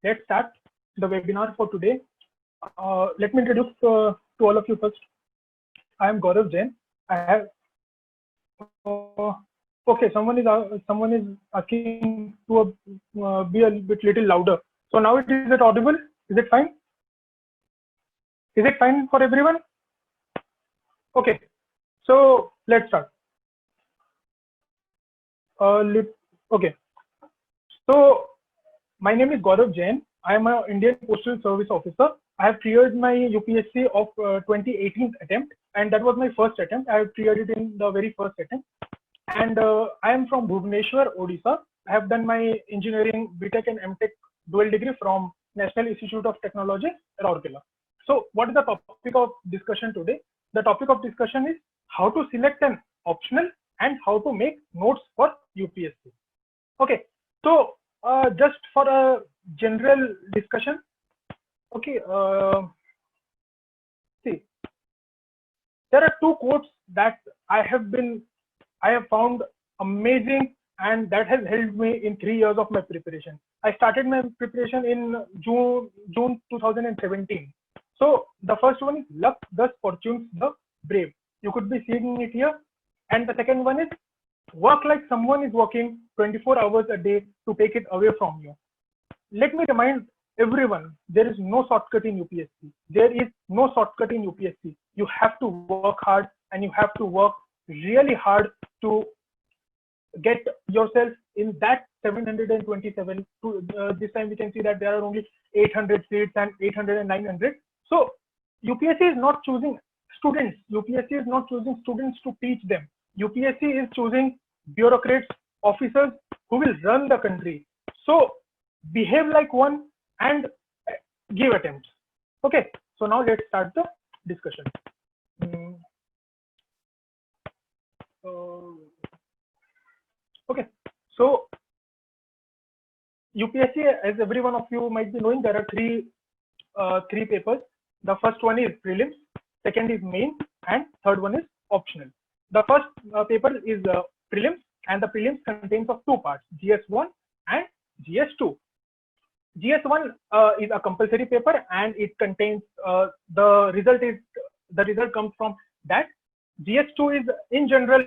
let's start the webinar for today. Let me introduce to all of you first. I am Gaurav Jain. I have okay. Someone is asking to be a little louder. So now is it audible? Is it fine? Is it fine for everyone? Okay. So let's start. Okay. So my name is Gaurav Jain. I am an Indian Postal Service officer. I have cleared my UPSC of 2018 attempt, and that was my first attempt. I have cleared it in the very first attempt. And I am from Bhubaneswar, Odisha. I have done my engineering, BTech and MTech dual degree from National Institute of Technology, Rourkela. So what is the topic of discussion today? The topic of discussion is how to select an optional and how to make notes for UPSC. Okay, so just for a general discussion, okay, see, there are two quotes that I have found amazing, and that has helped me in 3 years of my preparation. I started my preparation in June 2017. So the first one is luck thus fortunes the brave. You could be seeing it here. And the second one is work like someone is working 24 hours a day to take it away from you. Let me remind everyone, there is no shortcut in UPSC. There is no shortcut in UPSC. You have to work hard, and you have to work really hard to get yourself in that 727. This time we can see that there are only 800 seats and 800 and 900. So UPSC is not choosing students. UPSC is not choosing students to teach them. UPSC is choosing bureaucrats, officers who will run the country. So behave like one and give attempts. Okay, so now let's start the discussion. Okay, so UPSC, as every one of you might be knowing, there are three papers. The first one is prelims, second is main, and third one is optional. The first paper is prelims, and the prelims contains of two parts, GS1 and GS2. GS1 is a compulsory paper, and it contains the result comes from that. GS2 is in general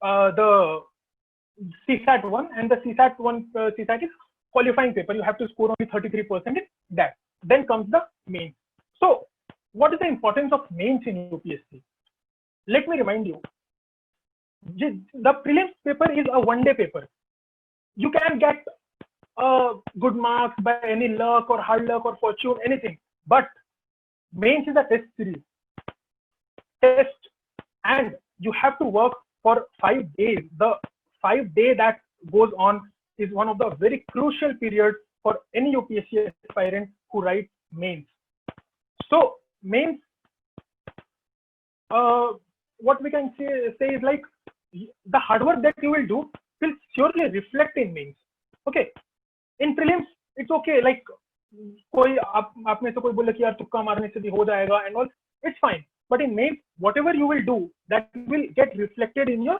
the CSAT 1, and the CSAT 1 CSAT is qualifying paper. You have to score only 33% in that. Then comes the main. So what is the importance of mains in UPSC? Let me remind you, the prelims paper is a one-day paper. You can get good marks by any luck or hard luck or fortune, anything. But mains is a test series. And you have to work for 5 days. The 5 day that goes on is one of the very crucial periods for any UPSC aspirant who writes mains. So mains, what we can say is like the hard work that you will do will surely reflect in mains. Okay, in prelims it's okay, like कोई आप में से कोई बोले कि यार तुक्का मारने से भी हो जाएगा and all, it's fine. But in mains, whatever you will do, that will get reflected in your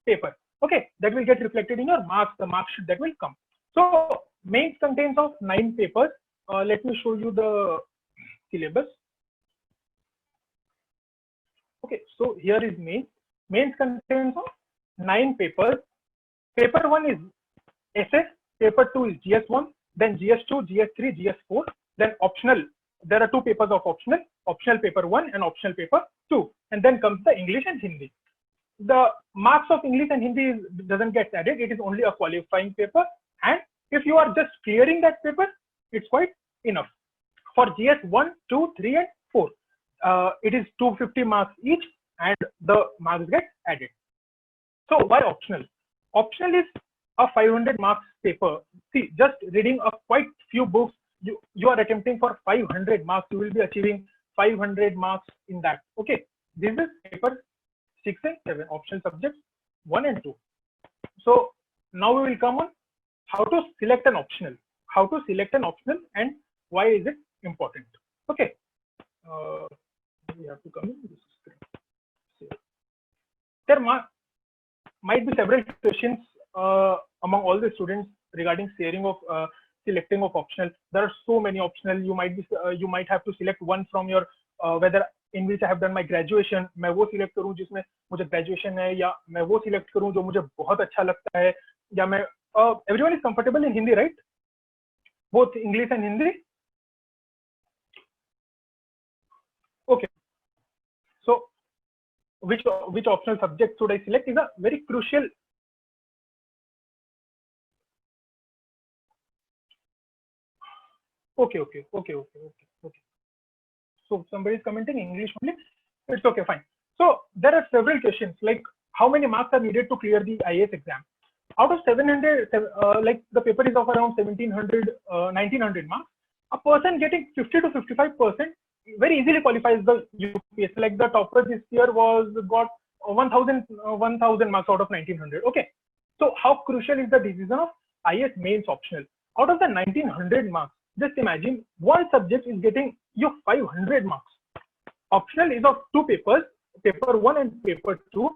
paper. Okay, that will get reflected in your marks, the mark sheet that will come. So mains contains of 9 papers. Let me show you the syllabus. Okay, so here is mains. Mains contains of 9 papers. Paper 1 is SS, paper 2 is GS1, then GS2, GS3, GS4, then optional. There are 2 papers of optional, optional paper 1 and optional paper 2, and then comes the English and Hindi. The marks of English and Hindi doesn't get added. It is only a qualifying paper, and if you are just clearing that paper, it's quite enough. For GS1, 2, 3, and 4, it is 250 marks each, and the marks get added. So why optional? Optional is a 500 marks paper. See, just reading a quite few books, you are attempting for 500 marks. You will be achieving 500 marks in that. Okay, this is paper 6 and 7, optional subjects 1 and 2. So now we will come on how to select an optional. How to select an optional and why is it important? Okay, we have to come in this screen. There might be several questions among all the students regarding sharing of selecting of optional. There are so many optional. You might have to select one from your whether in which I have done my graduation. मैं वो select करूँ जिसमें मुझे graduation है, या मैं वो select करूँ जो मुझे बहुत अच्छा लगता है, या मैं everyone is comfortable in Hindi, right? Both English and Hindi. Okay. So which optional subject should I select is a very crucial. Okay. So somebody is commenting English only. It's okay, fine. So there are several questions like how many marks are needed to clear the IAS exam. Out of 700, like the paper is of around 1700, 1900 marks. A person getting 50 to 55% very easily qualifies the UPSC. Like the topper this year got 1000 marks out of 1900. Okay. So how crucial is the decision of IAS mains optional? Out of the 1900 marks, just imagine one subject is getting you 500 marks. Optional is of two papers, paper 1 and paper 2,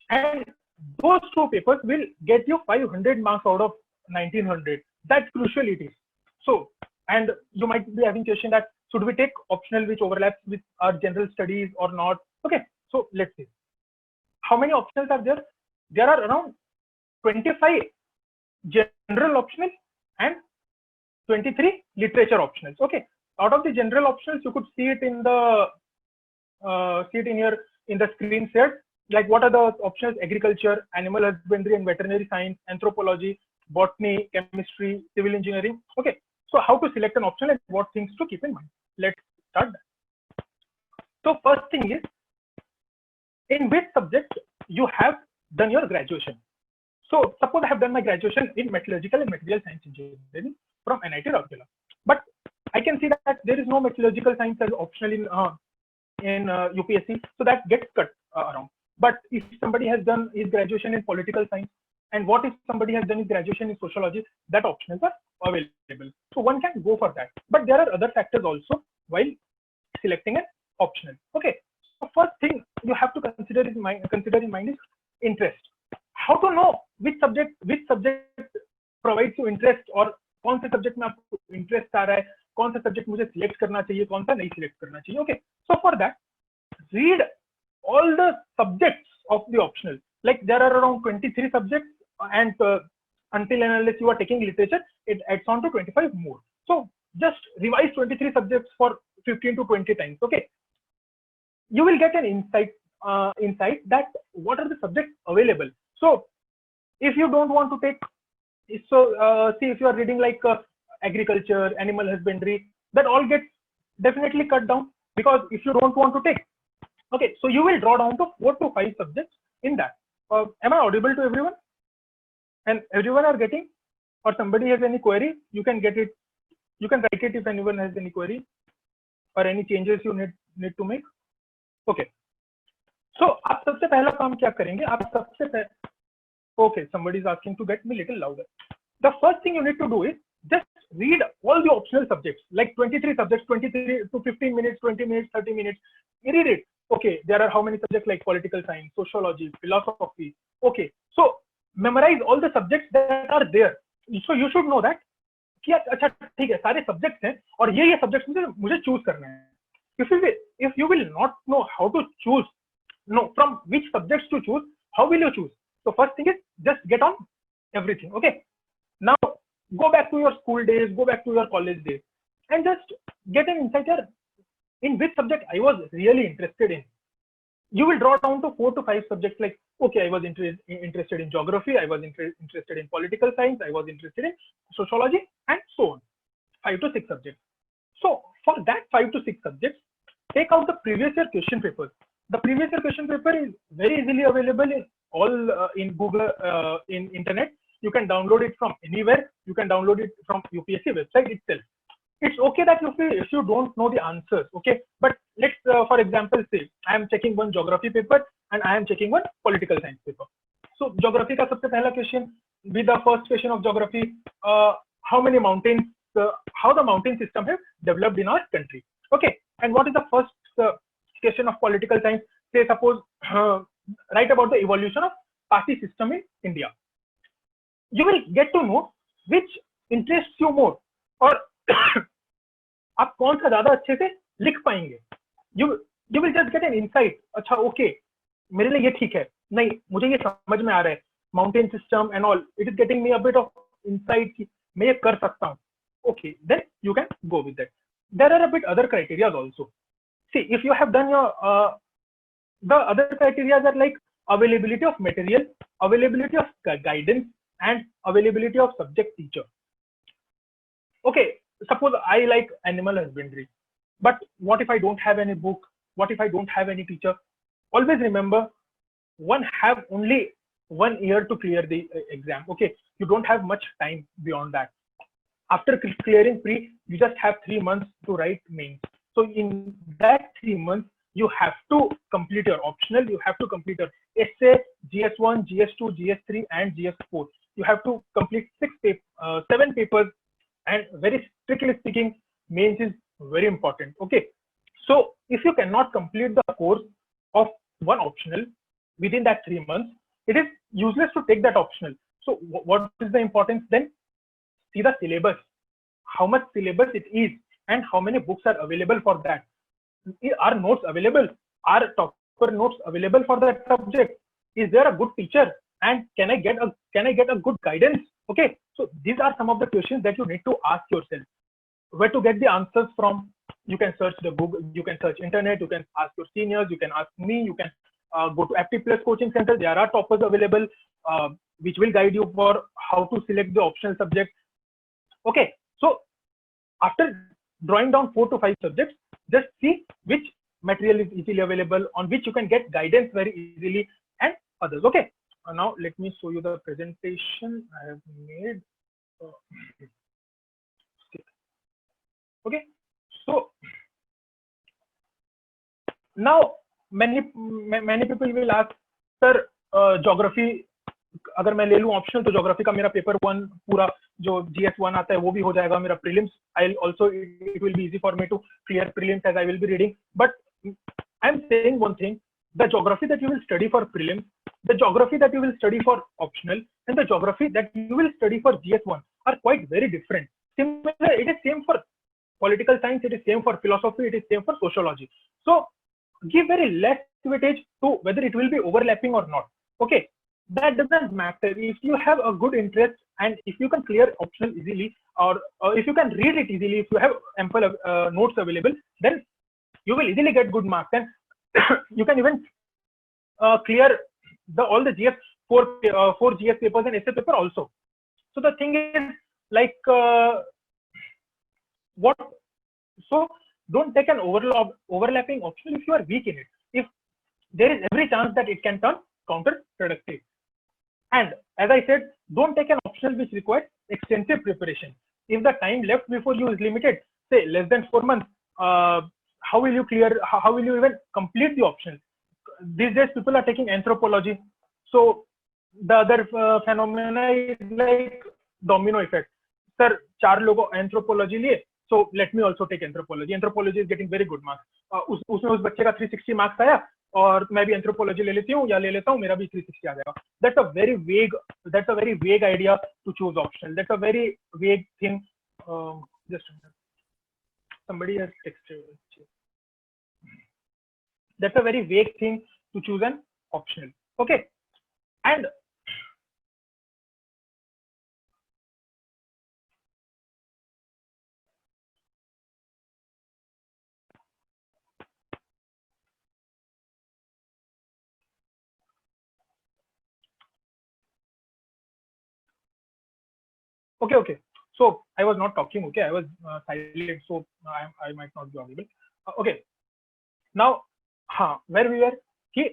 and those two papers will get you 500 marks out of 1900. That's crucial it is. So, and you might be having question that should we take optional which overlaps with our general studies or not? Okay, so let's see. How many optionals are there? There are around 25 general optional and 23 literature optionals. Okay, out of the general optionals, you could see it in the in the screen shared. Like what are the options? Agriculture, animal husbandry and veterinary science, anthropology, botany, chemistry, civil engineering. Okay, so how to select an option and what things to keep in mind? Let's start that. So first thing is, in which subject you have done your graduation. So suppose I have done my graduation in metallurgical and material science engineering from NIT Rourkela, but I can see that there is no metallurgical science as optional in UPSC, so that gets cut around. But if somebody has done his graduation in political science, and what if somebody has done his graduation in sociology, that options are available. So one can go for that. But there are other factors also while selecting an optional. Okay. So first thing you have to consider in mind is interest. How to know which subject provides you interest, और कौन से subject में आपको interest आ रहा है, कौन सा subject मुझे select करना चाहिए, कौन सा नहीं select करना चाहिए. Okay. So for that, read all the subjects of the optional. Like there are around 23 subjects, and until and unless you are taking literature, it adds on to 25 more. So just revise 23 subjects for 15 to 20 times. Okay, you will get an insight that what are the subjects available. So if you don't want to take, see if you are reading like agriculture, animal husbandry, that all gets definitely cut down, because if you don't want to take. Okay, so you will draw down to 4 to 5 subjects in that. Am I audible to everyone? And everyone are getting? Or somebody has any query, you can get it. You can write it if anyone has any query or any changes you need to make. Okay. So आप सबसे पहला काम क्या करेंगे? आप सबसे पहले, okay, somebody is asking to get me little louder. The first thing you need to do is just read all the optional subjects, like 23 subjects, 23 to 15 minutes, 20 minutes, 30 minutes. Read it. Okay, there are how many subjects like political science, sociology, philosophy. Okay, so memorize all the subjects that are there. So you should know that कि अच्छा ठीक है, सारे subjects हैं और ये subjects मुझे choose करना है. If you will not know how to choose, no, from which subjects to choose, how will you choose? So first thing is just get on everything. Okay, now go back to your school days, go back to your college days, and just get an insight here in which subject I was really interested in. You will draw down to 4 to 5 subjects, like, okay, I was interested in geography, I was interested in political science, I was interested in sociology, and so on. 5 to 6 subjects. So for that 5 to 6 subjects, take out the previous year question papers. The previous year question paper is very easily available in all in Google, in internet. You can download it from anywhere. You can download it from UPSC website itself. It's okay that if you don't know the answers, okay, but let's for example say I am checking one geography paper and I am checking one political science paper. So geography का सबसे पहला question, be the first question of geography, how many mountains, how the mountain system have developed in our country. Okay, and what is the first question of political science? Say suppose write about the evolution of party system in India. You will get to know which interests you more, और आप कौन सा ज्यादा अच्छे से लिख पाएंगे. You will just get an insight. अच्छा ओके, मेरे लिए ये ठीक है, नहीं मुझे ये समझ में आ रहा है, mountain system and all, it is getting me a bit of insight कि मैं ये कर सकता हूँ. Okay, then you can go with that. There are a bit other criteria also. See, if you have done your the other criteria are like availability of material, availability of guidance, and availability of subject teacher. Okay, suppose I like animal husbandry, but what if I don't have any book? What if I don't have any teacher? Always remember, one have only 1 year to clear the exam. Okay, you don't have much time beyond that. After clearing pre, you just have 3 months to write mains. So in that 3 months, you have to complete your optional, you have to complete your essay, GS1, GS2, GS3, and GS4. You have to complete 7 papers, and very strictly speaking, mains is very important. Okay, so if you cannot complete the course of one optional within that 3 months, it is useless to take that optional. So what is the importance then? See the syllabus, how much syllabus it is, and how many books are available for that. Are notes available? Are topper notes available for that subject? Is there a good teacher? And can I get a good guidance? Okay, so these are some of the questions that you need to ask yourself. Where to get the answers from? You can search the Google, you can search internet, you can ask your seniors, you can ask me, you can go to FT Plus coaching center. There are toppers available which will guide you for how to select the optional subject. Okay, so after drawing down 4 to 5 subjects, just see which material is easily available, on which you can get guidance very easily, and others. Okay, now let me show you the presentation I have made. Okay, so now many people will ask, sir, geography अगर मैं ले लूं optional तो geography का मेरा paper 1 पूरा जो GS1 आता है वो भी हो जाएगा, मेरा prelims I also it will be easy for me to clear prelims as I will be reading. But I am saying one thing, the geography that you will study for prelims, the geography that you will study for optional, and the geography that you will study for GS1 are quite very different. Similar, it is same for political science, it is same for philosophy, it is same for sociology. So give very less weightage to whether it will be overlapping or not. Okay, that doesn't matter. If you have a good interest, and if you can clear optional easily, or if you can read it easily, if you have ample notes available, then you will easily get good marks, and you can even clear all the four GS papers and essay paper also. So the thing is like so don't take an overlapping option if you are weak in it, if there is every chance that it can turn counterproductive. And as I said, don't take an optional which requires extensive preparation. If the time left before you is limited, say less than 4 months, how will you clear, how will you even complete the option? These days people are taking anthropology, so the other phenomena is like domino effect. Sir, 4 लोगों anthropology लिए, so let me also take anthropology. Anthropology is getting very good marks. उसमें उस बच्चे का 360 marks आया और मैं भी एंथ्रोपोलॉजी ले लेती हूँ या ले लेता हूँ, मेरा भी 360 आ जाएगा. That's a very vague idea to choose optional. That's a very vague thing. Just somebody has texted. That's a very vague thing to choose an optional. Okay, and okay, so I was not talking. Okay, I was silent, so I might not be audible. Okay, now where we were कि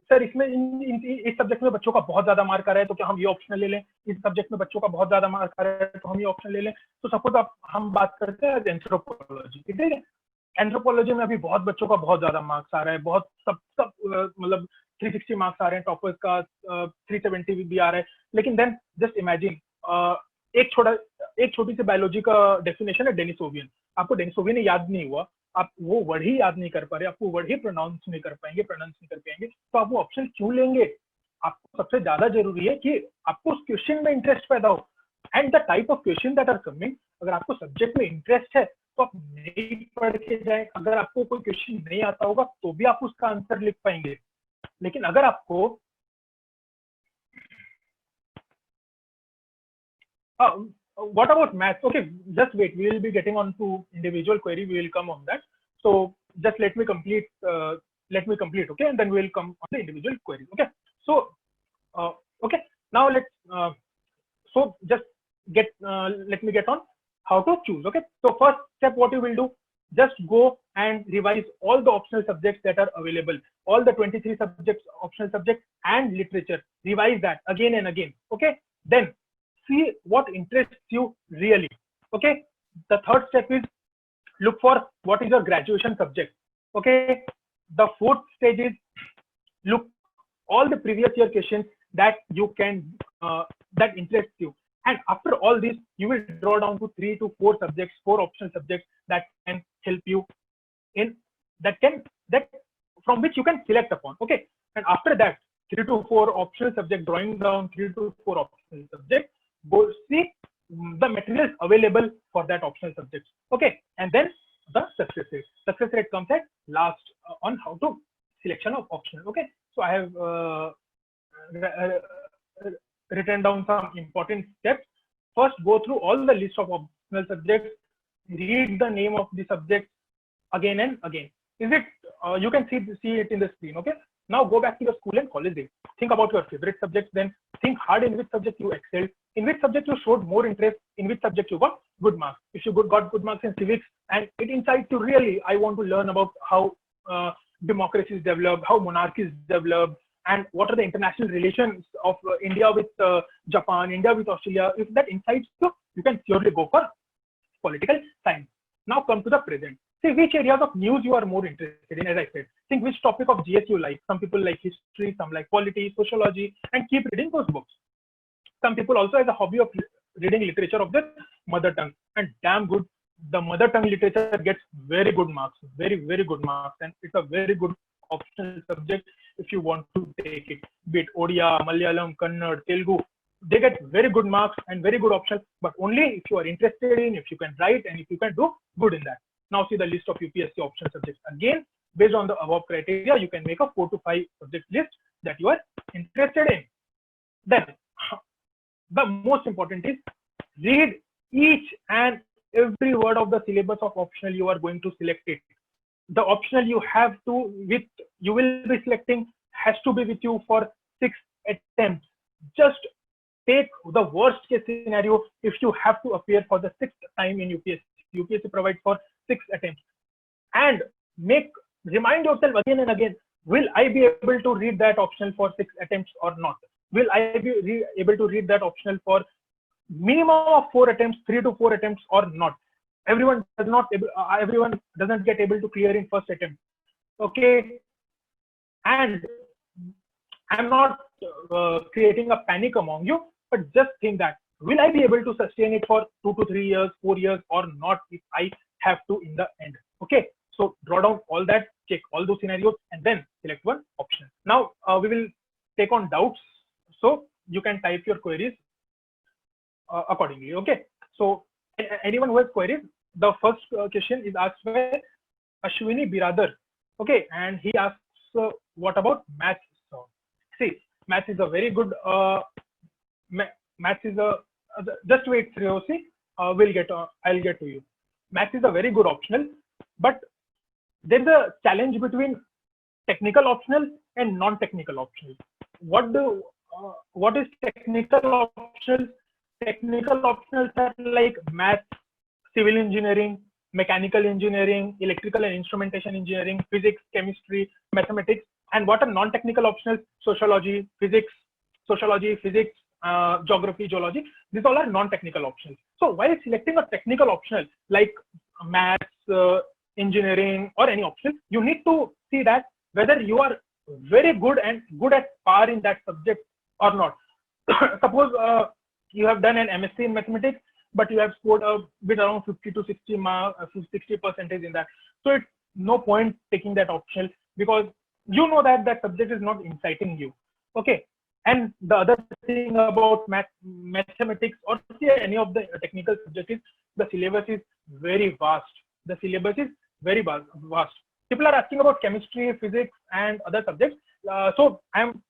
sir इसमें इस subject में बच्चों का बहुत ज्यादा mark आ रहा है तो क्या हम ये ऑप्शनल ले लें, इस सब्जेक्ट में बच्चों का बहुत ज्यादा मार्क आ रहा है तो हम ये ऑप्शनल ले लें. तो सपोज हम बात करते हैं एंथ्रोपोलॉजी, ठीक है. एंथ्रोपोलॉजी में अभी बहुत बच्चों का बहुत ज्यादा मार्क्स आ रहा है, बहुत सब मतलब 360 मार्क्स आ रहे हैं, टॉपर्स का 370 भी आ रहा है. लेकिन देन जस्ट इमेजिन एक छोटी सी बायोलॉजी का डेफिनेशन है डेनिसोवियन. आपको डेनिसोवियन याद नहीं हुआ, आप वो वर्ड ही याद नहीं कर पा रहे, आपको वर्ड ही प्रोनाउंस नहीं कर पाएंगे, तो आप वो ऑप्शन क्यों लेंगे? आपको सबसे ज्यादा जरूरी है कि आपको उस क्वेश्चन में इंटरेस्ट पैदा हो. And the type of question that are coming, अगर आपको सब्जेक्ट में इंटरेस्ट है तो आप नहीं पढ़ के जाए, अगर आपको कोई क्वेश्चन नहीं आता होगा तो भी आप उसका आंसर लिख पाएंगे। लेकिन अगर आपको what about maths? Okay, just wait. We will be getting on to individual query. We will come on that. So just let me complete. Okay, and then we will come on the individual query. Okay. So okay. Now let's. So just get. Let me get on how to choose. Okay. So first step, what you will do? Just go and revise all the optional subjects that are available. All the 23 subjects, optional subjects, and literature. Revise that again and again. Okay. Then see what interests you really. Okay. The third step is look for what is your graduation subject. Okay. The fourth stage is look all the previous year questions that you can that interest you. And after all this, you will draw down to 3 to 4 subjects, 4 optional subjects that can help you in that from which you can select upon. Okay. And after that, 3 to 4 optional subjects, drawing down 3 to 4 optional subjects, go see the materials available for that optional subject. Okay. And then the success rate. Success rate comes at last on how to selection of optional. Okay. So I have written down some important steps. First, go through all the list of optional subjects, read the name of the subject again and again. Is it you can see it in the screen. Okay. Now go back to your school and college days. Think about your favorite subjects, then think hard in which subject you excelled, in which subject you showed more interest, in which subject you got good marks. If you got good marks in civics and it incites you really, I want to learn about how democracy is developed, how monarchy is developed, and what are the international relations of India with Japan, India with Australia. If that incites you, you can surely go for political science. Now come to the present. See which areas of news you are more interested in, as I said. Think which topic of GS you like. Some people like history, some like polity, sociology, and keep reading those books. Some people also have a hobby of reading literature of their mother tongue. And damn good, the mother tongue literature gets very good marks, very, very good marks. And it's a very good optional subject if you want to take it. Be it Odia, Malayalam, Kannada, Telugu, they get very good marks and very good options, but only if you are interested in, if you can write, and if you can do good in that. Now see the list of UPSC option subjects. Again, based on the above criteria, you can make a 4 to 5 subject list that you are interested in. Then the most important is read each and every word of the syllabus of optional you are going to select it. The optional you have to you will be selecting has to be with you for 6 attempts. Just take the worst case scenario if you have to appear for the 6th time in UPSC. UPSC provides for 6 attempts, and remind yourself again and again, will I be able to read that optional for 6 attempts or not? Will I be able to read that optional for minimum of 4 attempts, 3 to 4 attempts or not? Everyone doesn't get able to clear in first attempt. Okay. And I'm not creating a panic among you, but just think that, will I be able to sustain it for 2 to 3 years, 4 years or not if I have to in the end? Okay. So draw down all that, check all those scenarios, and then select one option. Now we will take on doubts. So you can type your queries accordingly. Okay. So anyone who has queries, the first question is asked by Ashwini Biradar. Okay. And he asks, what about maths? So, see, maths is a very good, maths is a, just wait, Sriyosi, I'll get to you. Maths is a very good optional, but there's a challenge between technical optional and non-technical optional. What is technical optional? Technical optionals are like math, civil engineering, mechanical engineering, electrical and instrumentation engineering, physics, chemistry, mathematics. And what are non-technical optionals? Sociology, physics, geography, geology. These all are non-technical optionals. So while selecting a technical optional like maths, engineering, or any option, you need to see that whether you are very good at par in that subject or not. Suppose you have done an MSc in mathematics, but you have scored a bit around 50 to 60 60% in that. So it's no point taking that option because you know that that subject is not inciting you. Okay. And the other thing about mathematics or any of the technical subjects is the syllabus is very vast. The syllabus is very vast. People are asking about chemistry, physics, and other subjects. So I'm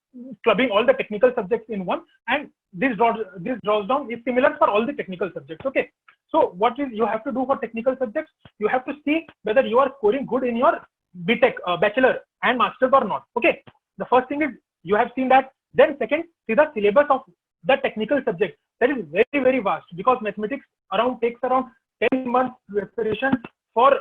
clubbing all the technical subjects in one, and this draws down is similar for all the technical subjects. Okay. So what is you have to do for technical subjects? You have to see whether you are scoring good in your BTech, bachelor and masters or not. Okay. The first thing is you have seen that. Then second, see the syllabus of the technical subject. That is very, very vast, because mathematics takes around 10 months preparation for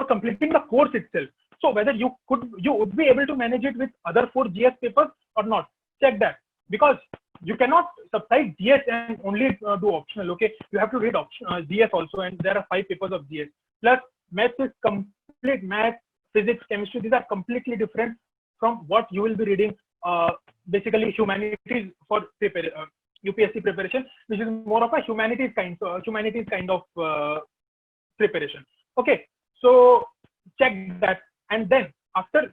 completing the course itself. So whether you would be able to manage it with other 4 GS papers or not, check that, because you cannot subside GS and only do optional. Okay, you have to read GS also, and there are 5 papers of GS. Plus maths is complete math, physics, chemistry. These are completely different from what you will be reading. Basically humanities for UPSC preparation, which is more of a humanities kind of preparation. Okay, so check that, and then after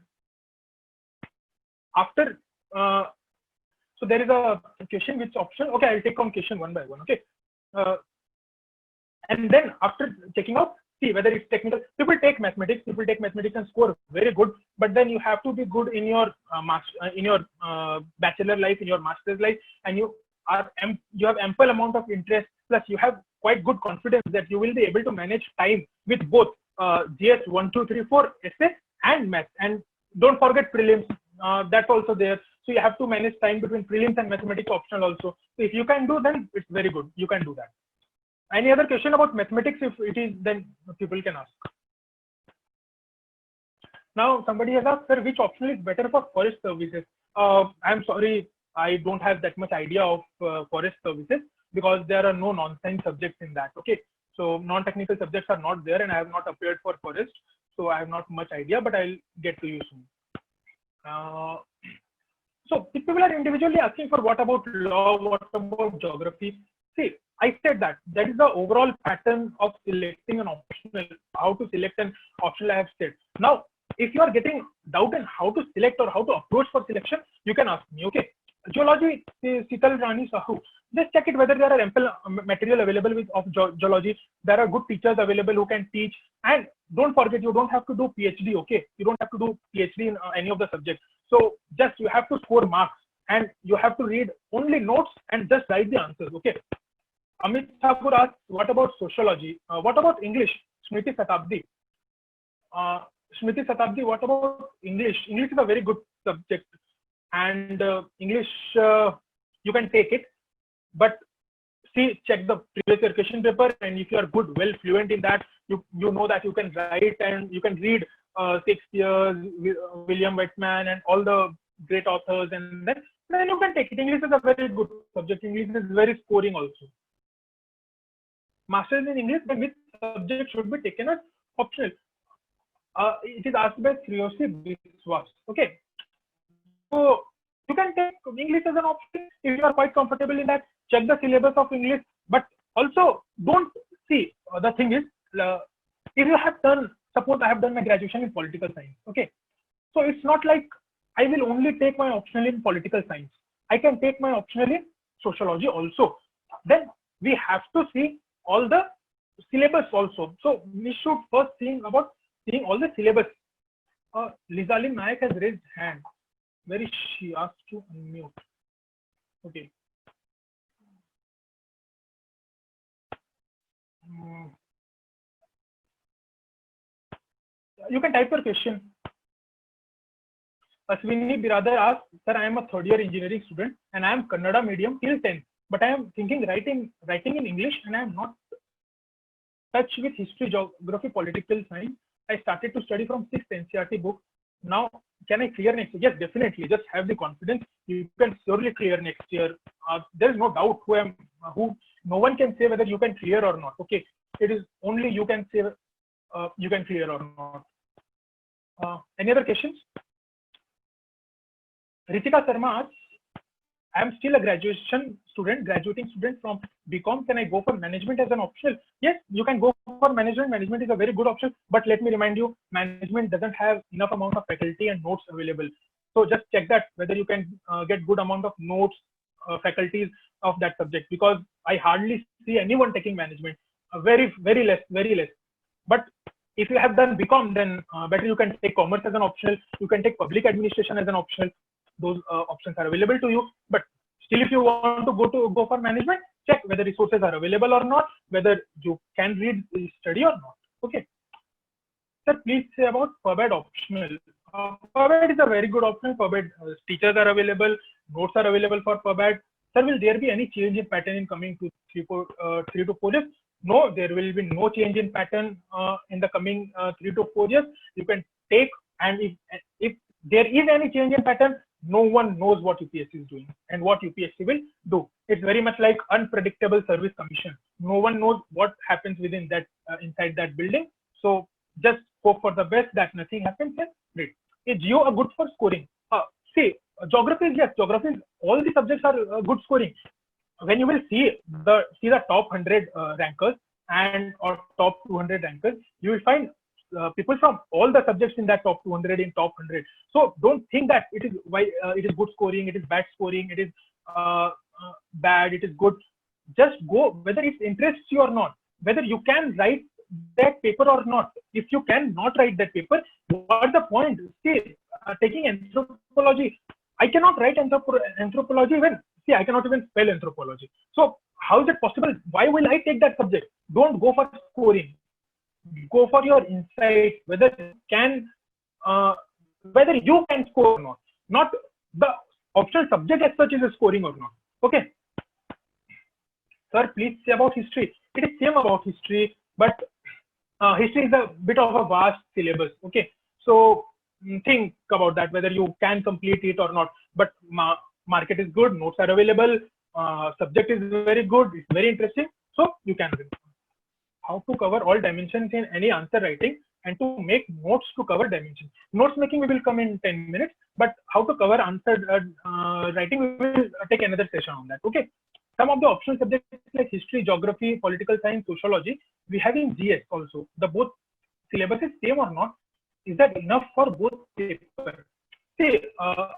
so there is a question which option. Okay, I'll take on question one by one. Okay, and then after checking out, see whether it's technical. People take mathematics and score very good, but then you have to be good in your bachelor life, in your master's life, and you have ample amount of interest, plus you have quite good confidence that you will be able to manage time with both GS 1, 2, 3, 4, essay and math. And don't forget prelims, that's also there. So you have to manage time between prelims and mathematics optional also. So if you can do, then it's very good. You can do that. Any other question about mathematics? If it is, then people can ask. Now somebody has asked, sir, which option is better for forest services? I'm sorry, I don't have that much idea of forest services, because there are no non-science subjects in that. Okay, so non-technical subjects are not there, and I have not appeared for forest, so I have not much idea, but I'll get to you soon. So people are individually asking for what about law, what about geography. See, I said that is the overall pattern of selecting an optional. How to select an optional, I have said. Now, if you are getting doubt in how to select or how to approach for selection, you can ask me. Okay, geology, Sital Rani Sahu. Just check it whether there are ample material available of geology. There are good teachers available who can teach. And don't forget, you don't have to do PhD. Okay, you don't have to do PhD in any of the subjects. So just you have to score marks, and you have to read only notes and just write the answers. Okay. Amit Thakur asks, what about sociology? What about English? Smriti Satabdi. What about English? English is a very good subject, and English you can take it, but see, check the previous year question paper, and if you are good, well fluent in that, you know that you can write and you can read Shakespeare, William Whitman, and all the great authors, and then you can take it. English is a very good subject. English is very scoring also. Masters in English, then which subject should be taken as optional? It is asked by Sriyoshi Biswas. Okay, so you can take English as an option if you are quite comfortable in that. Check the syllabus of English, but also don't see. The thing is, if you have done, suppose I have done my graduation in political science. Okay, so it's not like I will only take my optional in political science. I can take my optional in sociology also. Then we have to see all the syllabus also. So we should first think about seeing all the syllabus. Lizalim Nayak has raised hand. Where is she? Asked to unmute. Okay. You can type your question. Aswini Biradar asks, sir, I am a third year engineering student and I am Kannada medium till 10th, but I am thinking writing in English, and I am not touch with history, geography, political science. I started to study from 6th NCERT book. Now, can I clear next year? Yes, definitely. Just have the confidence. You can surely clear next year. There is no doubt who no one can say whether you can clear or not. Okay, it is only you can say you can clear or not. Any other questions? Ritika Sharma asks, I am still a graduating student from BCom. Can I go for management as an optional? Yes, you can go for management. Management is a very good option, but let me remind you, management doesn't have enough amount of faculty and notes available. So just check that whether you can get good amount of notes, faculties of that subject, because I hardly see anyone taking management. Very less, very less. But if you have done BCom, then better you can take commerce as an optional. You can take public administration as an optional. Those options are available to you. But still, if you want to go for management, check whether resources are available or not, whether you can read, study or not. Okay. Sir, please say about PubEd optional. PubEd is a very good option. PubEd teachers are available, notes are available for PubEd. Sir, will there be any change in pattern in coming to 3 to 4 years? No, there will be no change in pattern in the coming 3 to 4 years. You can take, and if there is any change in pattern, no one knows what UPSC is doing and what UPSC will do. It's very much like unpredictable service commission. No one knows what happens within that inside that building. So just hope for the best that nothing happens. And great. Is Geo a good for scoring? See, geography, yes, geography, all the subjects are good scoring. When you will see the top 100 rankers and or top 200 rankers, you will find people from all the subjects in that top 200 in top 100. So don't think that it is it is good scoring, it is bad scoring, it is bad, it is good. Just go whether it interests you or not, whether you can write that paper or not. If you cannot write that paper, what's the point? See, taking anthropology, I cannot write anthropology when, see, I cannot even spell anthropology. So how is it possible? Why will I take that subject? Don't go for scoring. Go for your insight, whether you can score or not. Not the optional subject as such is a scoring or not. Okay. Sir, please say about history. It is same about history, but history is a bit of a vast syllabus. Okay. So think about that, whether you can complete it or not. But market is good, notes are available, subject is very good, it's very interesting, so you can read. How to cover all dimensions in any answer writing and to make notes to cover dimensions. Notes making we will come in 10 minutes, but how to cover answer writing we will take another session on that. Okay. Some of the optional subjects like history, geography, political science, sociology, we have in GS also. The both syllabus is same or not? Is that enough for both papers? See,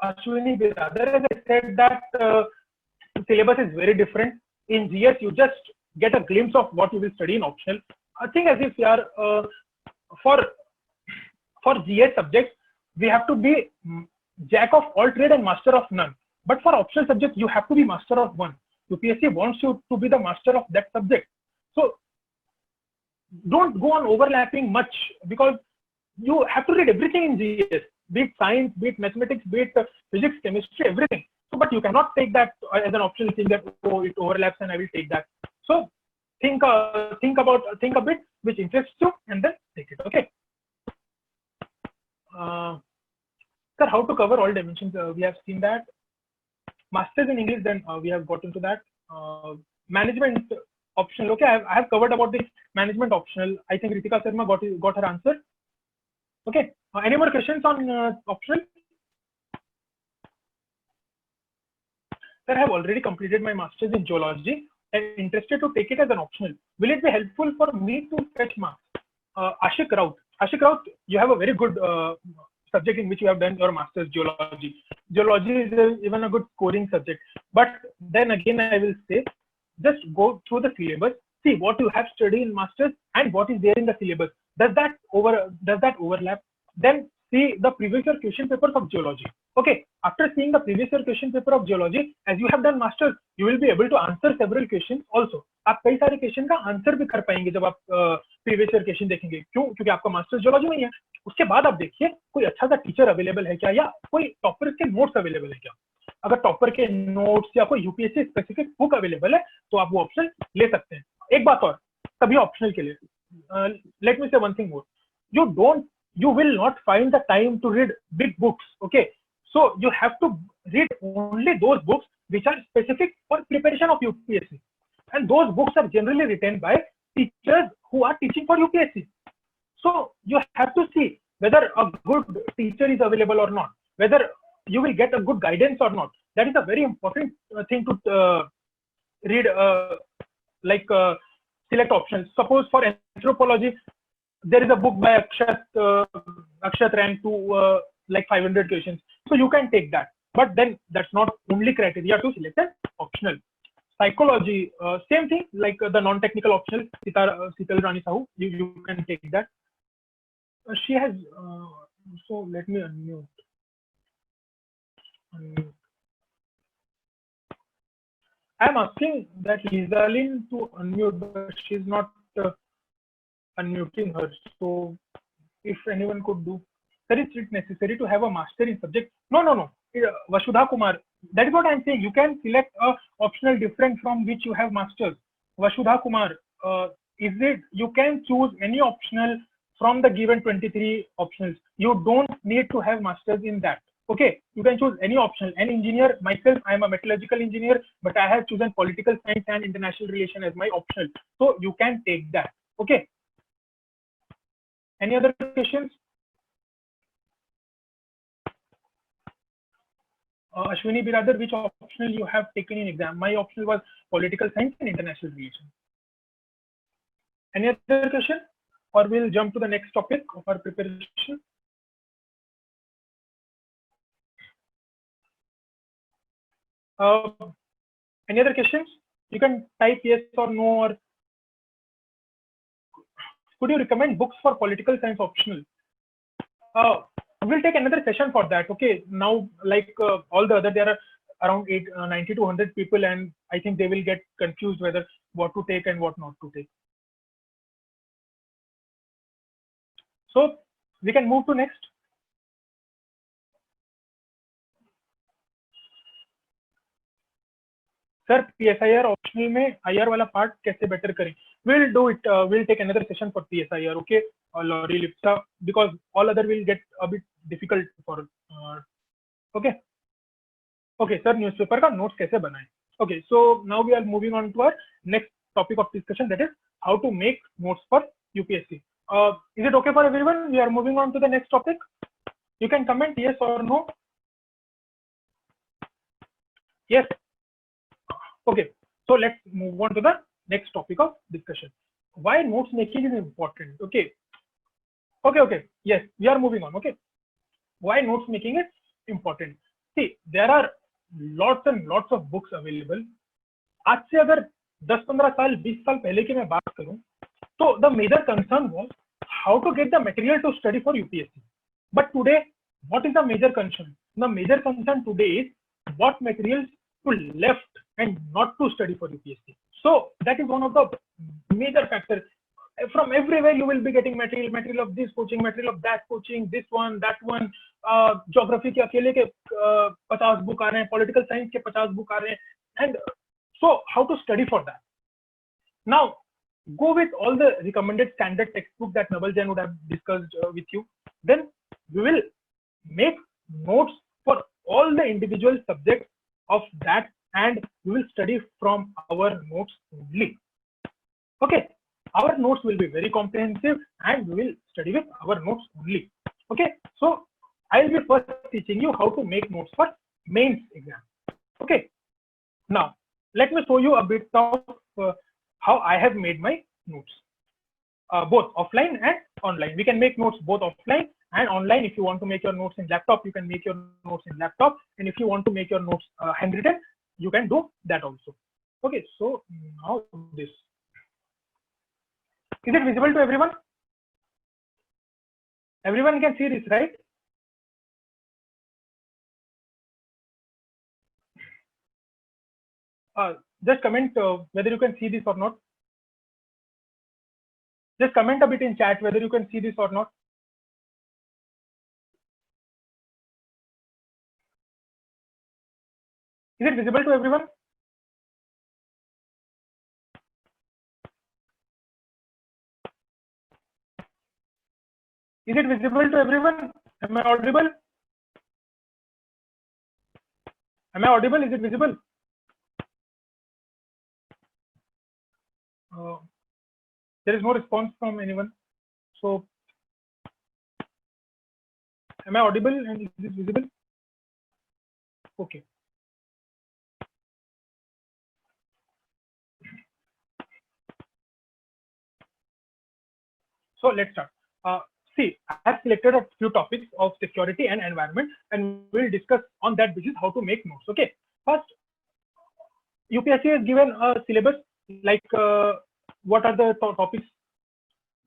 Ashwini, as I said that syllabus is very different. In GS, you just get a glimpse of what you will study in optional. I think as if we are for GS subjects, we have to be jack of all trade and master of none. But for optional subjects, you have to be master of one. UPSC wants you to be the master of that subject. So don't go on overlapping much, because you have to read everything in GS, be it science, be it mathematics, be it physics, chemistry, everything. So, but you cannot take that as an optional thing that, oh, it overlaps and I will take that. So think a bit which interests you and then take it. Okay. Sir, how to cover all dimensions? We have seen that. Masters in English, then we have got into that. Management optional. Okay, I have covered about the management optional. I think Ritika Sharma got her answer. Okay. Any more questions on optional? Sir, I have already completed my master's in geology and interested to take it as an optional. Will it be helpful for me to fetch marks? Ashik Raut. Ashik Raut, you have a very good subject in which you have done your master's, geology. Geology is even a good scoring subject. But then again, I will say, just go through the syllabus, see what you have studied in master's and what is there in the syllabus. Does that overlap? Then see the previous year question papers of geology. Okay, after seeing the previous year question paper of geology, as you have done masters, you will be able to answer several questions also. आप कई सारे question का answer भी कर पाएंगे जब आप previous year question देखेंगे. क्यों? क्योंकि आपका मास्टर्स जियोलॉजी में ही है. उसके बाद आप देखिए कोई अच्छा सा टीचर अवेलेबल है क्या, या कोई टॉपर के नोट्स अवेलेबल है क्या. अगर टॉपर के नोट्स या कोई यूपीएससी स्पेसिफिक बुक अवेलेबल है तो आप वो ऑप्शन ले सकते हैं. एक बात और, सभी ऑप्शनल के लिए, लेट मी से one thing more, you will not find the time to read big books. Okay, so you have to read only those books which are specific for preparation of UPSC, and those books are generally written by teachers who are teaching for UPSC. So you have to see whether a good teacher is available or not, whether you will get a good guidance or not. That is a very important thing to read, select options. Suppose for anthropology, there is a book by Akshat ranked to like 500 questions. So you can take that, but then that's not only criteria to select an optional. Psychology, same thing like the non-technical optional. Sital Rani Sahu, you can take that. She has. So let me unmute. I'm asking that Lizalin to unmute, but she's not unmuting her. So if anyone could do, sir, is it necessary to have a master in subject? No, no, no. Vasudha Kumar, that is what I'm saying. You can select a optional different from which you have masters. Vasudha Kumar, is it you can choose any optional from the given 23 options. You don't need to have masters in that. Okay, you can choose any optional. An engineer, myself, I am a metallurgical engineer, but I have chosen political science and international relation as my optional. So you can take that. Okay. Any other questions? Ashwini Biradar, which optional you have taken in exam? My optional was political science and international relations. Any other question? Or we'll jump to the next topic of our preparation. Any other questions? You can type yes or no, or could you recommend books for political science optional? We'll take another session for that. Okay, now like all the other, there are around 90 to 100 people, and I think they will get confused whether what to take and what not to take. So we can move to next. Sir, PSIR optional में IR वाला part कैसे better करें? We'll do it. We'll take another session for PSIR. Okay, Lori Lipsa, because all other will get a bit difficult for. Okay. Okay, sir. Newspaper का notes कैसे बनाएं? Okay, so now we are moving on to our next topic of discussion, that is how to make notes for UPSC. Is it okay for everyone? We are moving on to the next topic. You can comment yes or no. Yes. Okay, so let's move on to the next topic of discussion. Why notes making is important? Okay. Yes, we are moving on. Okay. Why notes making is important? See, there are lots and lots of books available. आज से अगर 10-15 साल 20 साल पहले की मैं बात करूं, तो the major concern was how to get the material to study for UPSC. But today, what is the major concern? The major concern today is what materials to left and not to study for UPSC. So that is one of the major factors. From everywhere you will be getting material of this coaching, material of that coaching, this one, that one. Geography के अकेले के 50 book आ रहे हैं, political science के 50 book आ रहे हैं, and so how to study for that? Now go with all the recommended standard textbook that Naval Jain would have discussed with you. Then we will make notes for all the individual subjects of that, and we will study from our notes only. Okay, our notes will be very comprehensive, and we will study with our notes only. Okay, so I will be first teaching you how to make notes for mains exam. Okay, now let me show you a bit of how I have made my notes, both offline and online. We can make notes both offline and online. If you want to make your notes in laptop, you can make your notes in laptop, and if you want to make your notes handwritten, you can do that also. Okay, so now this. Is it visible to everyone? Everyone can see this, right? Just comment whether you can see this or not. Just comment a bit in chat whether you can see this or not. Is it visible to everyone? Is it visible to everyone? Am I audible? Am I audible? Is it visible? There is no response from anyone. So, am I audible and is this visible? Okay. So let's start. See, I have selected a few topics of security and environment, and we'll discuss on that basis how to make notes. Okay. First, UPSC has given a syllabus like what are the topics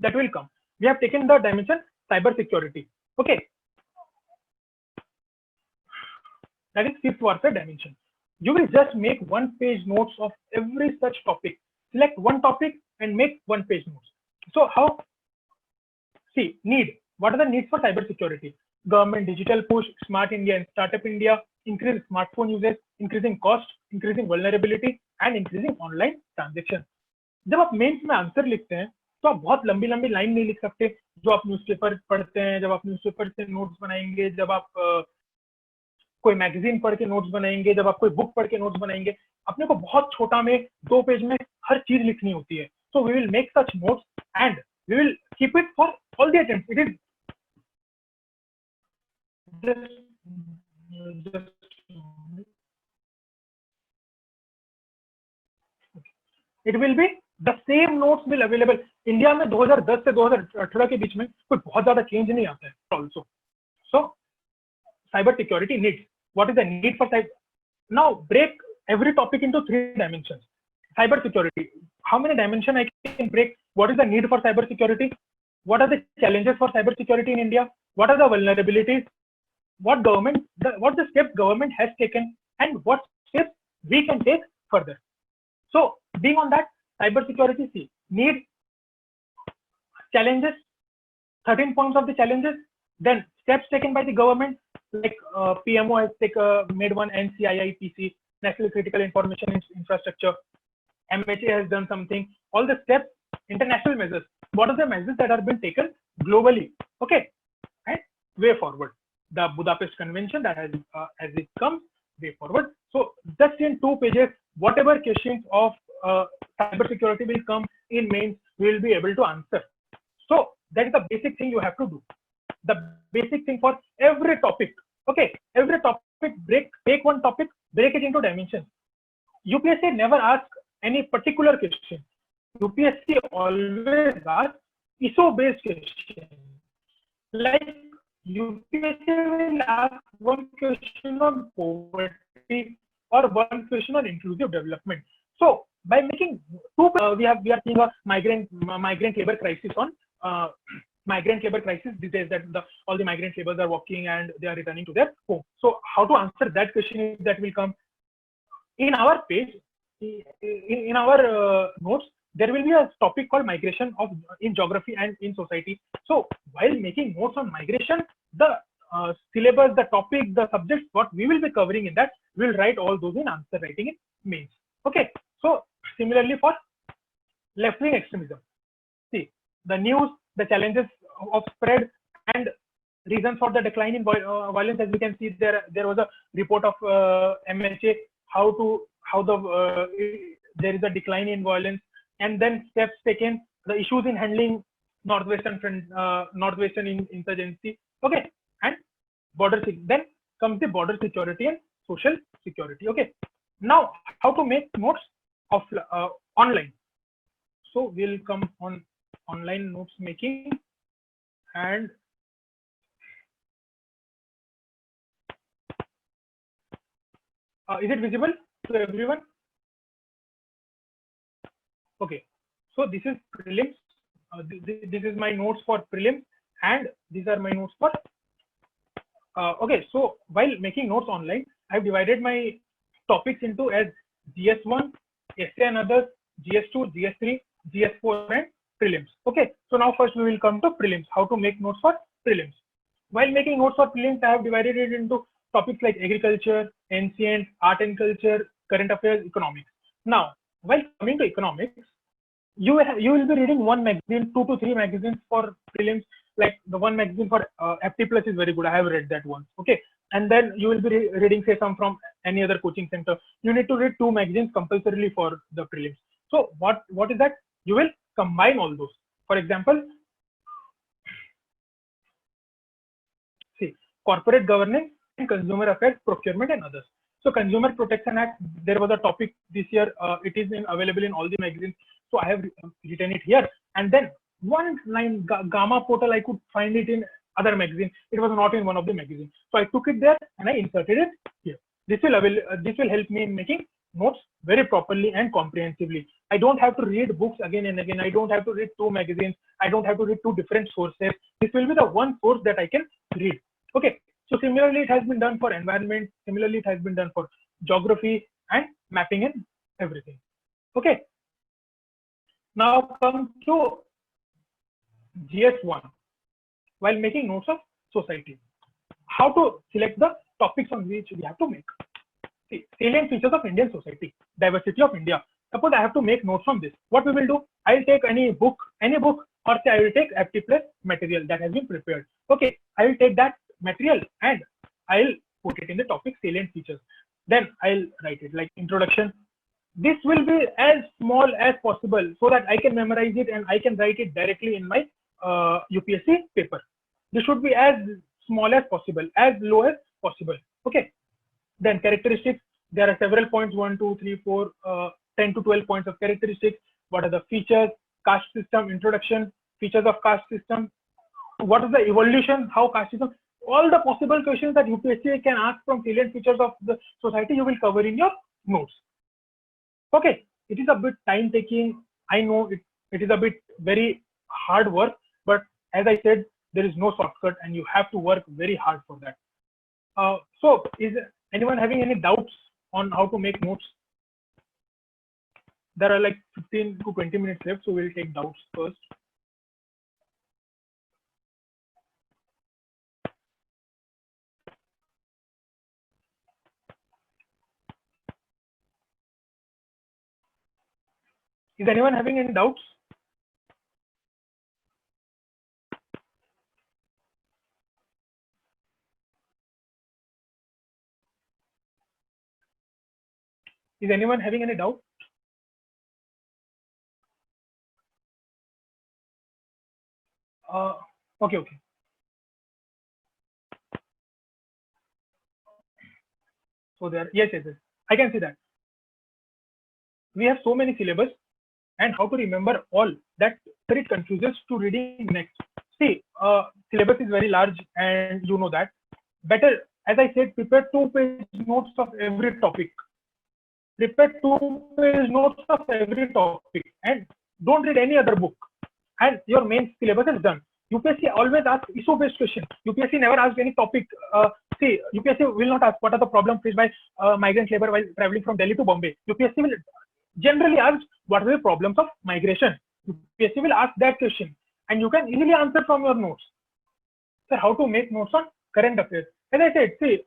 that will come. We have taken the dimension cyber security. Okay. That is fifth warfare dimension. You will just make one-page notes of every such topic. Select one topic and make one-page notes. So how? See, need. What are the needs for cyber security? Government digital push, smart India and startup India, increase smartphone usage, increasing cost, increasing vulnerability and increasing online transaction. जब आप mains में answer लिखते हैं तो आप बहुत लंबी लंबी लाइन नहीं लिख सकते जो आप न्यूज़पेपर पढ़ते हैं, जब आप न्यूज़पेपर से नोट्स बनाएंगे, जब आप कोई मैगजीन पढ़ के नोट्स बनाएंगे, जब आप कोई बुक पढ़ के नोट्स बनाएंगे, अपने को बहुत छोटा में 2 पेज में हर चीज लिखनी होती है. So we will make such notes and we will keep it for all the attempts. It is it will be the same notes will available. India में 2010 से 2018 के बीच में कोई बहुत ज्यादा चेंज नहीं आता है. Also so cyber security needs. What is the need for cyber? Now break every topic into 3 dimensions. Cyber security. How many dimensions I can break? What is the need for cyber security? What are the challenges for cyber security in India? What are the vulnerabilities? What the steps government has taken and what steps we can take further. So being on that, cyber security, see, need, challenges, 13 points of the challenges, then steps taken by the government, like PMO has made one, NCIIPC, National Critical Information Infrastructure, MHA has done something, all the steps, international measures, what are the measures that are being taken globally, okay, and way forward. The Budapest Convention that has, as it comes, way forward. So just in 2 pages, whatever questions of cyber security will come in mains, we will be able to answer. So that is the basic thing you have to do. The basic thing for every topic. Okay, every topic, take one topic, break it into dimensions. UPSC never asks any particular question. UPSC always asks ISO based question. Like UPSC will ask one question on poverty or one question on inclusive development. So by making 2, we are seeing a migrant labor crisis on migrant labor crisis these days, that all the migrant laborers are working and they are returning to their home. So how to answer that question that will come in our page, in our notes. There will be a topic called migration in geography and in society. So while making notes on migration, the syllabus, the topic, the subjects, what we will be covering in that, we will write all those in answer writing in mains. Okay. So similarly for left-wing extremism, see the news, the challenges of spread and reasons for the decline in violence. As we can see, there was a report of MHA there is a decline in violence, and then steps taken, the issues in handling northwestern insurgency. Okay, and then comes the border security and social security. Okay, now how to make notes of online. So we'll come on online notes making, and is it visible to everyone? Okay, so this is prelims. This is my notes for prelims, and these are my notes for okay. So while making notes online, I have divided my topics into as GS1, essay and others, GS2, GS3, GS4 and prelims. Okay, so now first we will come to prelims, how to make notes for prelims. While making notes for prelims, I have divided it into topics like agriculture, ancient, art and culture, current affairs, economics. Now while coming to economics, you will be reading one magazine, 2 to 3 magazines for prelims. Like the one magazine for FT Plus is very good, I have read that once. Okay, and then you will be reading say some from any other coaching center. You need to read 2 magazines compulsorily for the prelims. So what is that? You will combine all those. For example, see, corporate governance and consumer affairs, procurement and others. So Consumer Protection Act, there was a topic this year. It is available in all the magazines. So I have written it here. And then one line, Gamma Portal, I could find it in other magazine. It was not in one of the magazines. So I took it there and I inserted it here. This will help me in making notes very properly and comprehensively. I don't have to read books again and again. I don't have to read two magazines. I don't have to read two different sources. This will be the one source that I can read. Okay. So similarly, it has been done for environment. Similarly, it has been done for geography and mapping and everything. Okay. Now come to GS1. While making notes of society, how to select the topics on which we have to make. See, salient features of Indian society, diversity of India. Suppose I have to make notes from this. What we will do? I will take any book, or say I will take FT plus material that has been prepared. Okay, I will take that material and I'll put it in the topic salient features. Then I'll write it like introduction. This will be as small as possible so that I can memorize it and I can write it directly in my UPSC paper. This should be as small as possible, as low as possible. Okay. Then characteristics. There are several points: 1, 2, 3, 4, 10 to 12 points of characteristics. What are the features? Caste system, introduction, features of caste system. What is the evolution? How caste system? All the possible questions that UPSC can ask from salient features of the society, you will cover in your notes. Okay. It is a bit time taking. I know it is a bit very hard work, but as I said, there is no shortcut and you have to work very hard for that. So is anyone having any doubts on how to make notes? There are like 15 to 20 minutes left, so we'll take doubts first. Is anyone having any doubts? Is anyone having any doubt? Okay. So there, yes. I can see that. We have so many syllabus and how to remember all that it confuses to reading next. See, syllabus is very large and you know that. Better, as I said, prepare 2-page notes of every topic. Prepare 2-page notes of every topic and don't read any other book. And your main syllabus is done. UPSC always asks issue-based questions. UPSC never asks any topic. See, UPSC will not ask what are the problems faced by migrant labor while traveling from Delhi to Bombay. UPSC will generally ask what are the problems of migration. UPSC will ask that question and you can easily answer from your notes. So how to make notes on current affairs? As I said, see,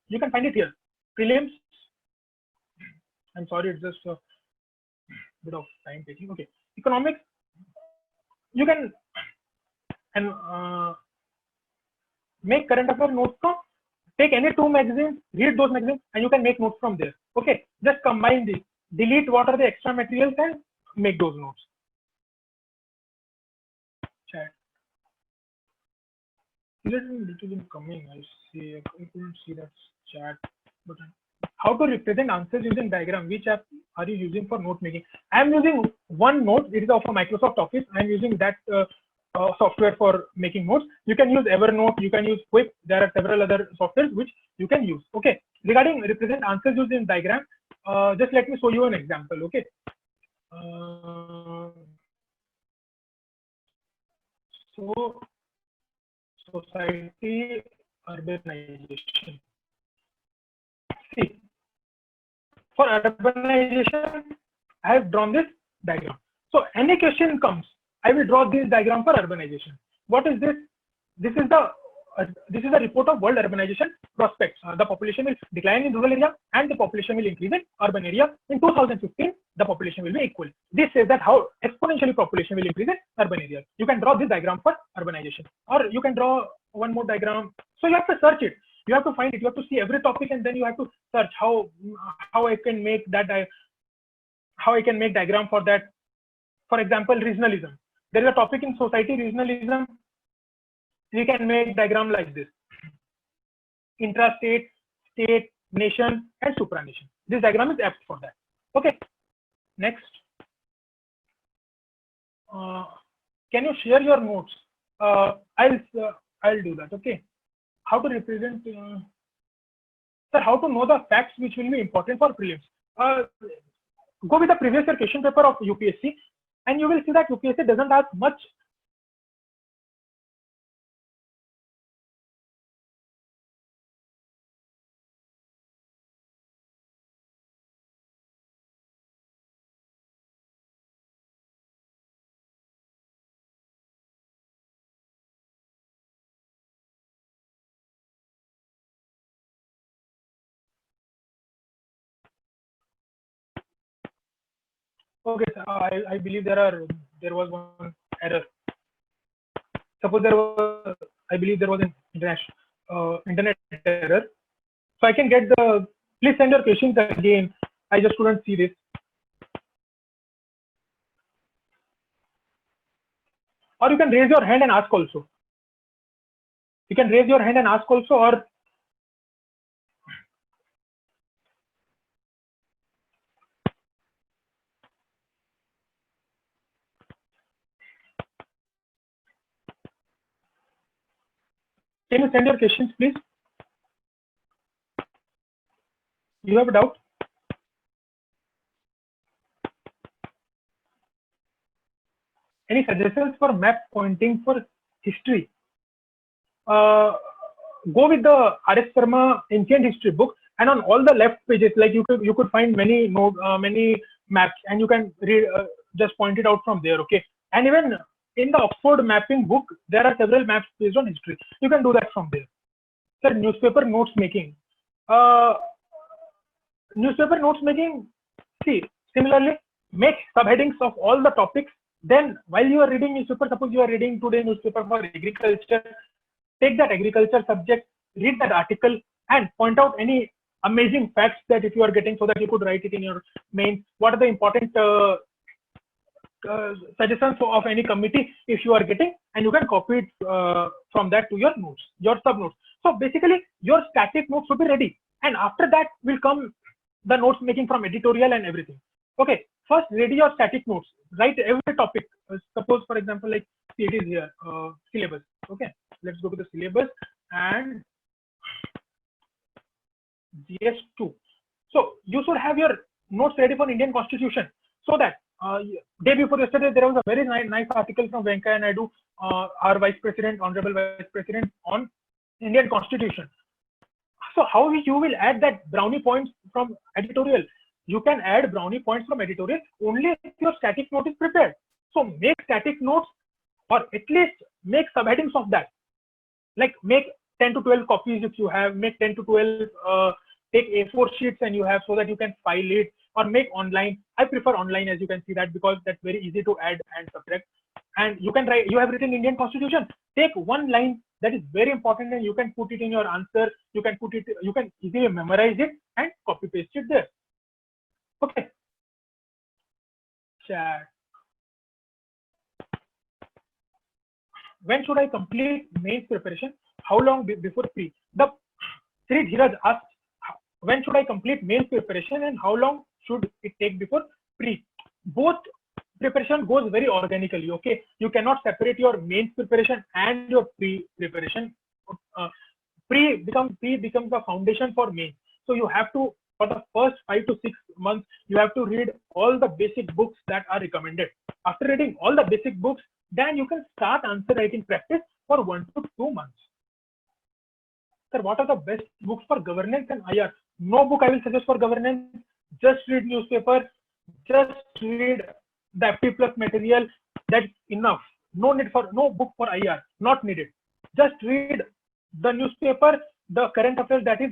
you can find it here. Prelims. I'm sorry, it's just a bit of time taking. Okay, economics. You can make current affair notes from. Take any two magazines, read those magazines, and you can make notes from there. Okay, just combine these. Delete what are the extra materials and make those notes. Chat. It isn't coming. I see. I couldn't see that chat button. How to represent answers using diagram? Which app are you using for note making? I am using OneNote. It is of Microsoft Office. I am using that software for making notes. You can use Evernote. You can use Quip. There are several other softwares which you can use. Okay. Regarding represent answers using diagram, just let me show you an example. Okay. So society urbanization. See, for urbanization, I have drawn this diagram. So any question comes, I will draw this diagram for urbanization. What is this? This is the report of world urbanization prospects. The population will decline in rural area and the population will increase in urban area. In 2015, the population will be equal. This says that how exponentially population will increase in urban areas. You can draw this diagram for urbanization, or you can draw one more diagram. So you have to search it. You have to find it. You have to see every topic, and then you have to search how I can make that how I can make diagram for that. For example, regionalism. There is a topic in society, regionalism. We can make diagram like this: intrastate, state, nation, and supranation. This diagram is apt for that. Okay. Next. can you share your notes? I'll do that. Okay. How to represent? Sir, how to know the facts which will be important for prelims? Go with the previous year question paper of UPSC, and you will see that UPSC doesn't ask much. Okay, sir, I believe there was one error. Suppose I believe there was an internet error. So I can get the, please send your questions again. I just couldn't see this. Or you can raise your hand and ask also. You can raise your hand and ask also, or can you send your questions, please? You have a doubt? Any suggestions for map pointing for history? Go with the R.S. Sharma Ancient History book, and on all the left pages, like you could find many many maps, and you can read, just point it out from there. Okay, and even in the Oxford mapping book, there are several maps based on history. You can do that from there. Sir, newspaper notes making. Newspaper notes making. See, similarly, make subheadings of all the topics. Then, while you are reading newspaper, suppose you are reading today newspaper for agriculture, take that agriculture subject, read that article, and point out any amazing facts that if you are getting, so that you could write it in your main. What are the important suggestions of any committee if you are getting, and you can copy it from that to your notes, your sub notes. So basically, your static notes should be ready, and after that will come the notes making from editorial and everything. Okay, first ready your static notes. Write every topic. Suppose, for example, like it is here, syllabus. Okay, let's go to the syllabus and GS2. So you should have your notes ready for Indian Constitution, so that day before yesterday there was a very nice article from Venkaiah Naidu, our Vice President, Honorable Vice President, on Indian Constitution. So how you will add that brownie points from editorial? You can add brownie points from editorial only if your static note is prepared. So make static notes, or at least make subheadings of that. Like make 10 to 12 copies if you have, make 10 to 12, take A4 sheets and you have, so that you can file it, or make online. I prefer online, as you can see that, because that's very easy to add and subtract. And you can write, you have written Indian Constitution, take one line that is very important and you can put it in your answer. You can put it, you can easily memorize it and copy paste it there. Okay. Chat. When should I complete mains preparation? How long before pre? The Sri Dhiraj asked, when should I complete mains preparation and how long should it take before pre? Both preparation goes very organically. Okay, you cannot separate your mains preparation and your pre preparation. Pre becomes the foundation for mains. So you have to, for the first 5 to 6 months, you have to read all the basic books that are recommended. After reading all the basic books, then you can start answer writing practice for 1 to 2 months. Sir, what are the best books for governance and IR? No book I will suggest for governance. Just read newspaper. Just read the FT plus material. That's enough. No need for, no book for IR. Not needed. Just read the newspaper, the current affairs that is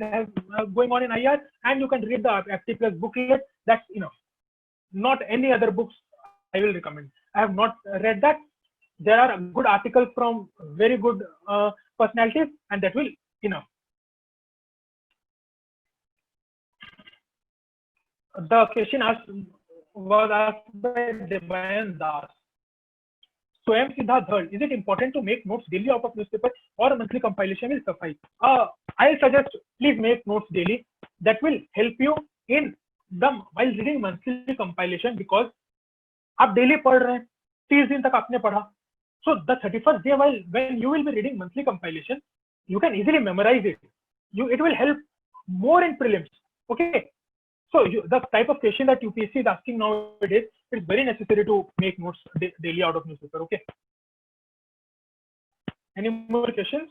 going on in IR, and you can read the FT plus booklet. That's enough. Not any other books I will recommend. I have not read that. There are good articles from very good personalities, and that will enough. The question was asked by Devayan Das. Swayam Siddha Dhal, is it important to make notes daily out of newspaper, or a monthly compilation will suffice? I suggest please make notes daily. That will help you in the while reading monthly compilation, because आप daily पढ़ रहे हैं, 30 दिन तक आपने पढ़ा, So the 31st day, when you will be reading monthly compilation, you can easily memorize it. It will help more in prelims. Okay. So the type of question that UPSC is asking nowadays, it's very necessary to make notes daily out of newspaper. Okay. Any more questions?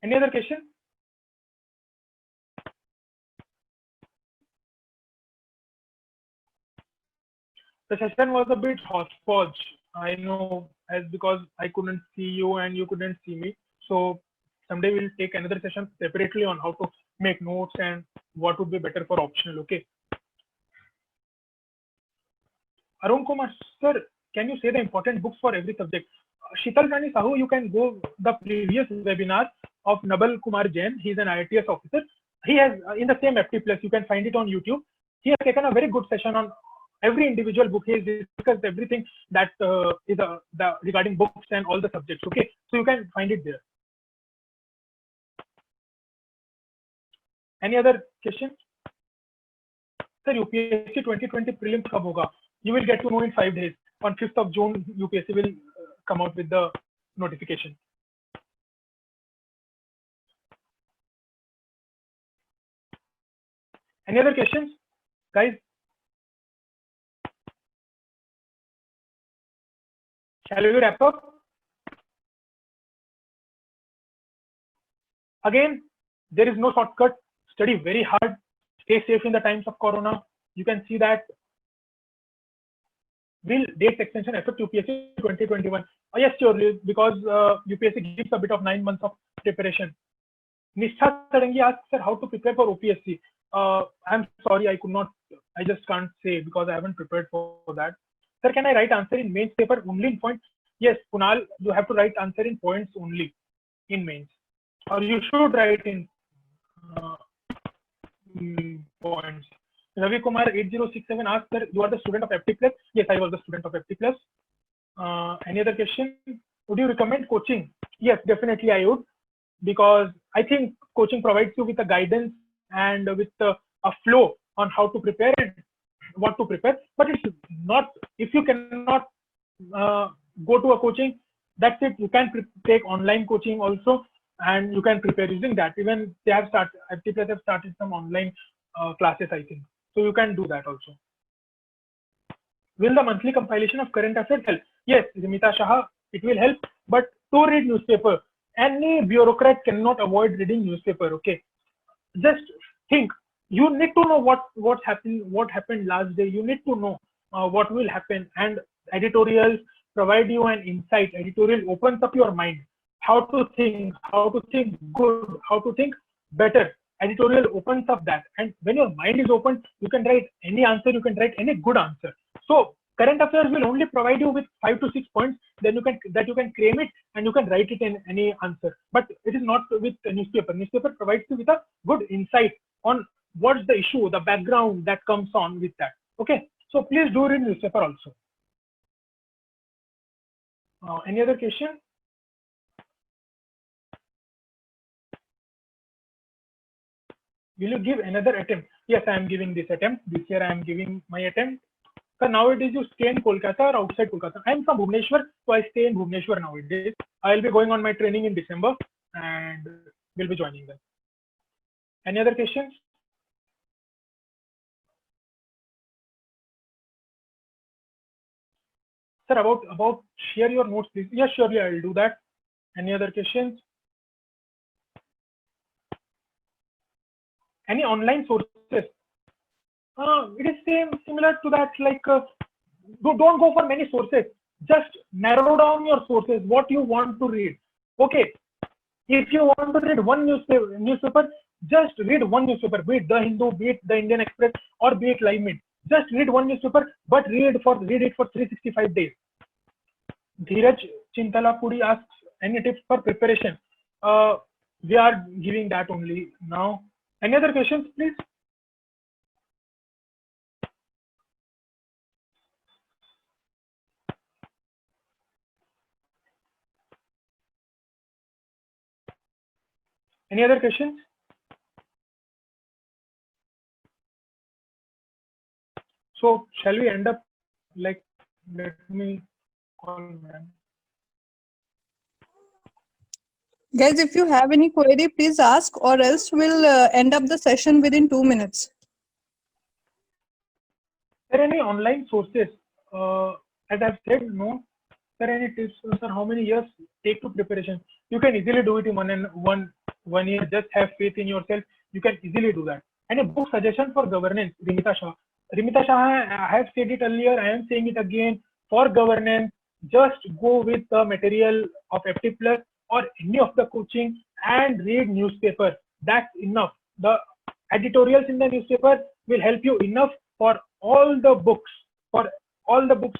Any other question? The session was a bit hodgepodge. I know, as because I couldn't see you and you couldn't see me. So someday we'll take another session separately on how to make notes and what would be better for optional. Okay. Arun Kumar, sir, can you say the important books for every subject? Shital Rani Sahu, you can go the previous webinar of Nabal Kumar Jain. He's an IATS officer. He has in the same FT Plus. You can find it on YouTube. He has taken a very good session on every individual book. He has discussed everything that is regarding books and all the subjects. Okay, so you can find it there. Any other question? Sir, UPSC 2020 prelims कब होगा? You will get to know in 5 days. On 5th of June, UPSC will come out with the notification. Any other questions, guys? Shall we wrap up? Again, there is no shortcut. Study very hard. Stay safe in the times of Corona. You can see that. Will dates extension affect UPSC 2021? Oh, yes, surely, because UPSC gives a bit of 9 months of preparation. Nishtha Sarangi asks, sir, how to prepare for OPSC? I'm sorry, I just can't say because I haven't prepared for that. Sir, can I write answer in mains paper only in points? Yes, Kunal, you have to write answer in points only in mains. Or you should write in points. Ravi Kumar 8067 asked, sir, you are the student of FT Plus? Yes, I was the student of FT Plus. Any other question? Would you recommend coaching? Yes, definitely I would, because I think coaching provides you with a guidance and with a flow on how to prepare and what to prepare. But it's not, if you cannot go to a coaching, that's it. You can take online coaching also, and you can prepare using that. Even they have started, FT Plus have started some online classes, I think. So you can do that also. Will the monthly compilation of current affairs help? Yes, Rimita Shah, it will help. But to read newspaper, any bureaucrat cannot avoid reading newspaper. Okay, just think. You need to know what happened last day. You need to know what will happen, and editorials provide you an insight. Editorial opens up your mind. How to think good, how to think better. Editorial opens up that, and when your mind is open, you can write any answer. You can write any good answer. So current affairs will only provide you with 5 to 6 points. Then you can claim it and you can write it in any answer. But it is not with a newspaper. Newspaper provides you with a good insight on what's the issue, the background that comes on with that. Okay, so please do read newspaper also. Any other question? Will you give another attempt? Yes, I am giving this attempt. This year I am giving my attempt. So nowadays you stay in Kolkata or outside Kolkata? I am from Bhubaneswar, so I stay in Bhubaneswar nowadays. I will be going on my training in December and will be joining them. Any other questions? Sir, about share your notes, please. Yes, surely I will do that. Any other questions? Any online sources? It is similar to that. Like, don't go for many sources. Just narrow down your sources. What you want to read. Okay. If you want to read one newspaper, just read one newspaper. Be it the Hindu, be it the Indian Express, or be it Live Mint. Just read one newspaper, but read it for 365 days. Dheeraj Chintalapudi asks, any tips for preparation? We are giving that only now. Any other questions, please? Any other questions? So shall we end up, like, let me call madam. Guys, if you have any query, please ask, or else we'll end up the session within 2 minutes. Are there any online sources? As I've said, no. Are there any tips, sir? How many years take to preparation? You can easily do it in one year. Just have faith in yourself. You can easily do that. And a book suggestion for governance, Rimita Shah. Rimita Shah, I have said it earlier. I am saying it again. For governance, just go with the material of FT Plus or any of the coaching and read newspaper. That's enough. The editorials in the newspaper will help you enough for all the books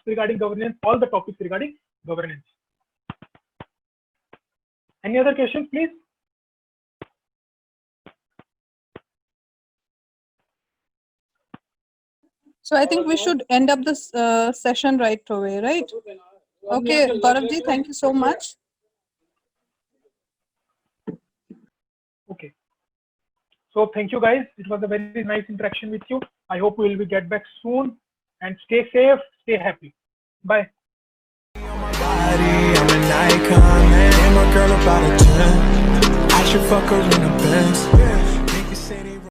regarding governance, all the topics regarding governance. Any other questions, please? So I think we should end up this session right away, right? Okay, Gauravji, thank you so much. Okay. So thank you guys. It was a very nice interaction with you. I hope we will get back soon, and stay safe, stay happy. Bye. I'm an icon, man. I'm a girl about a 10. I should fuck her in a Benz.